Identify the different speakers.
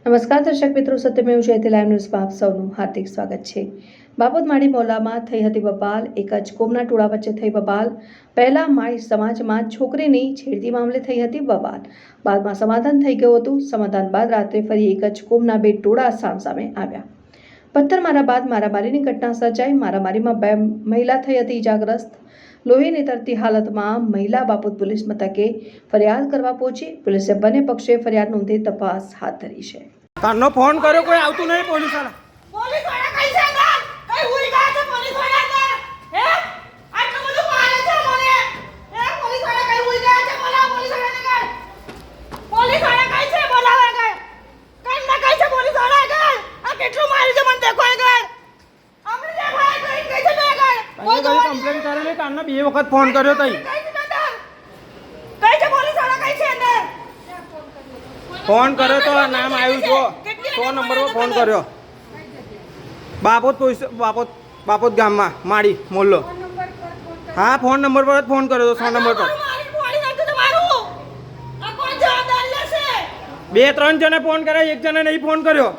Speaker 1: નમસ્કાર દર્શક મિત્રો, સત્યમેવ જયતે લાઈવ ન્યૂઝમાં આપ સૌનું હાર્દિક સ્વાગત છે। બાપોદ માડી મોહલ્લામાં થઈ હતી બબાલ। એક જ કોમના ટોળા વચ્ચે થઈ બબાલ। પહેલા માળી સમાજમાં છોકરીની છેડતી મામલે થઈ હતી બબાલ। બાદમાં સમાધાન થઈ ગયું હતું। સમાધાન બાદ રાત્રે ફરી એક જ કોમના બે ટોળા સામસામે આવ્યા। પથ્થરમારા બાદ મારામારીની ઘટના સર્જાઈ। મારામારીમાં બે મહિલા થઈ હતી ઇજાગ્રસ્ત। લોહીની તરતી હાલતમાં મહિલા બાપોદ પોલીસ મથકે ફરિયાદ કરવા પહોંચી। પોલીસે બંને પક્ષે ફરિયાદ નોંધી તપાસ હાથ ધરી છે।
Speaker 2: કાનો ફોન કર્યો, કોઈ આવતું નહીં પોલીસ વાળા।
Speaker 3: પોલીસ વાળા કઈ છે અંદર? કઈ હુઈ ગયા છે પોલીસ વાળા અંદર? હે? આટલું બધું મારે છે મને? હે? પોલીસ વાળા કઈ હુઈ ગયા છે? બોલાવો પોલીસ વાળાને કઈ। પોલીસ વાળા કઈ છે? બોલાવો કઈ। કઈ ના કઈ છે પોલીસ વાળા કઈ? આ કેટલું માર્યું છે મને દેખો કઈ। અમને દેખો કઈ કઈ છે કઈ।
Speaker 2: કોઈ કમ્પ્લેન કરેલી, કાનો બે વખત ફોન કર્યો તઈ।
Speaker 3: કઈ છે પોલીસ વાળા કઈ છે અંદર?
Speaker 2: ફોન કર્યો તો નામ આવ્યું જો 100 નંબર પર ફોન કર્યો। બાપોદ ગામમાં માડી મોહલ્લો। હા, ફોન નંબર પર જ ફોન કર્યો તો 100 નંબર પર। બે ત્રણ જણે ફોન કર્યા, એક જણે નહીં ફોન કર્યો।